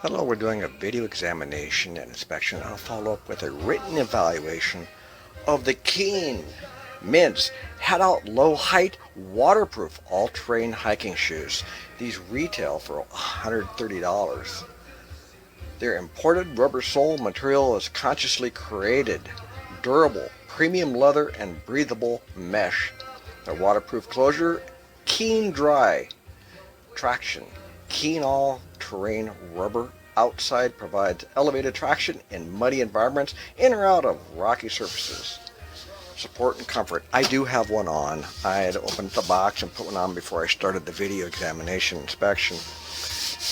Hello, we're doing a video examination and inspection. I'll follow up with a written evaluation of the KEEN Mints Headout Low Height Waterproof All-Terrain Hiking Shoes. These retail for $130. Their imported rubber sole material is consciously created, durable, premium leather, and breathable mesh. Their waterproof closure, KEEN Dry traction. KEEN all-terrain rubber outside provides elevated traction in muddy environments, in or out of rocky surfaces. Support and comfort. I do have one on. I had opened the box and put one on before I started the video examination inspection.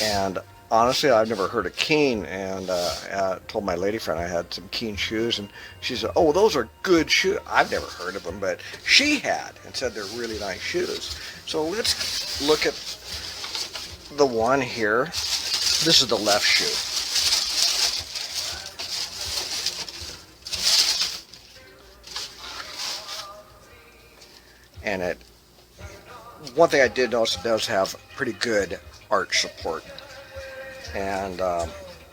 And honestly, I've never heard of KEEN, and I told my lady friend I had some KEEN shoes, and she said, "Oh, those are good shoes." I've never heard of them, but she had, and said they're really nice shoes. So let's look at the one here. This is the left shoe. And one thing I did notice, it does have pretty good arch support. And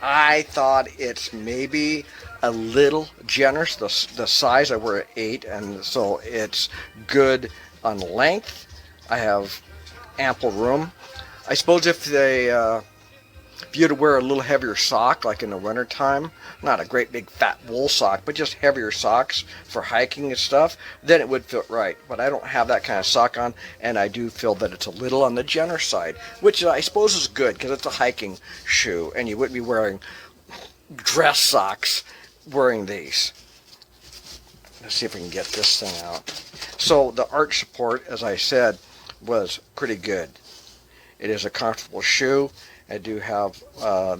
I thought it's maybe a little generous. The size, I wear an 8, and so it's good on length. I have ample room. I suppose if you had to wear a little heavier sock, like in the winter time, not a great big fat wool sock, but just heavier socks for hiking and stuff, then it would fit right. But I don't have that kind of sock on, and I do feel that it's a little on the generous side, which I suppose is good because it's a hiking shoe, and you wouldn't be wearing dress socks wearing these. Let's see if we can get this thing out. So the arch support, as I said, was pretty good. It is a comfortable shoe. I do have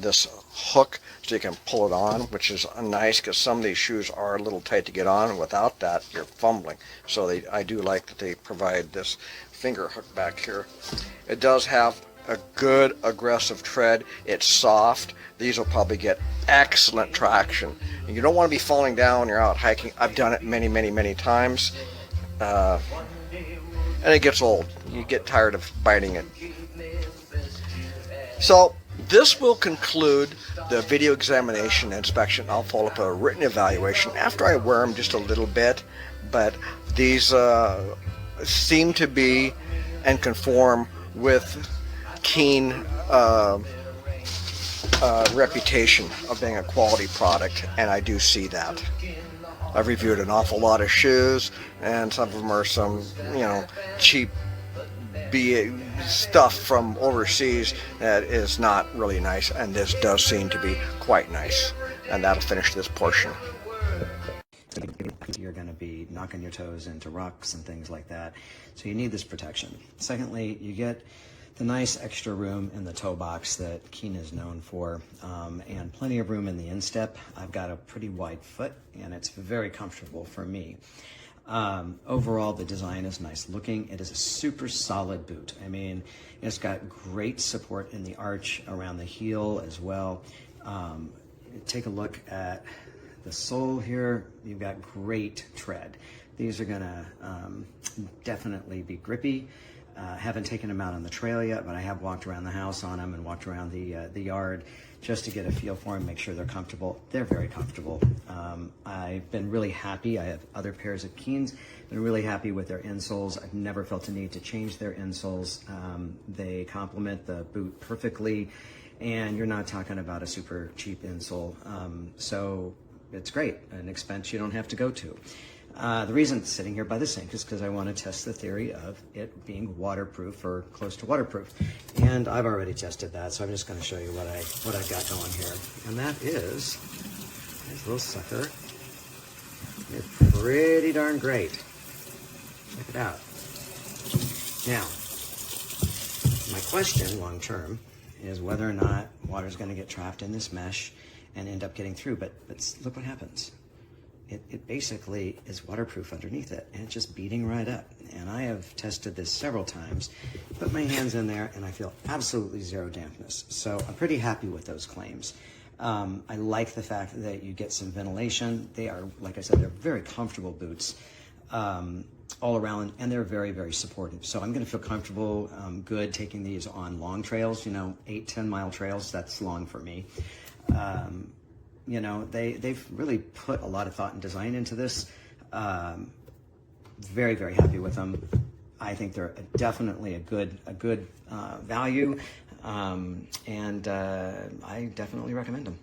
this hook so you can pull it on, which is nice because some of these shoes are a little tight to get on, and without that you're fumbling. So I do like that they provide this finger hook back here. It does have a good aggressive tread. It's soft. These will probably get excellent traction. And you don't want to be falling down when you're out hiking. I've done it many times. And it gets old. You get tired of biting it. So this will conclude the video examination and inspection. I'll follow up a written evaluation after I wear them just a little bit, but these seem to be and conform with KEEN reputation of being a quality product, and I do see that. I've reviewed an awful lot of shoes, and some of them are some, cheap stuff from overseas that is not really nice, and this does seem to be quite nice. And that'll finish this portion. You're going to be knocking your toes into rocks and things like that, so you need this protection. Secondly, you get the nice extra room in the toe box that KEEN is known for, and plenty of room in the instep. I've got a pretty wide foot, and it's very comfortable for me. Overall, the design is nice looking. It is a super solid boot. I mean, it's got great support in the arch around the heel as well. Take a look at the sole here. You've got great tread. These are gonna definitely be grippy. Haven't taken them out on the trail yet, but I have walked around the house on them and walked around the yard just to get a feel for them, make sure they're comfortable. They're very comfortable. I've been really happy. I have other pairs of KEENs, been really happy with their insoles. I've never felt a need to change their insoles. They complement the boot perfectly, and you're not talking about a super cheap insole. So it's great, an expense you don't have to go to. The reason it's sitting here by the sink is because I want to test the theory of it being waterproof or close to waterproof. And I've already tested that, so I'm just going to show you what I've got going here. And that is this little sucker. It's pretty darn great. Check it out. Now, my question long term is whether or not water is going to get trapped in this mesh and end up getting through. But look what happens. It basically is waterproof underneath it, and it's just beating right up. And I have tested this several times, put my hands in there, and I feel absolutely zero dampness. So I'm pretty happy with those claims. I like the fact that you get some ventilation. They are, like I said, they're very comfortable boots. all around, and they're very, very supportive. So I'm going to feel comfortable, good taking these on long trails, 8-10 mile trails. That's long for me. They've really put a lot of thought and design into this. Very, very happy with them. I think they're definitely a good value, and I definitely recommend them.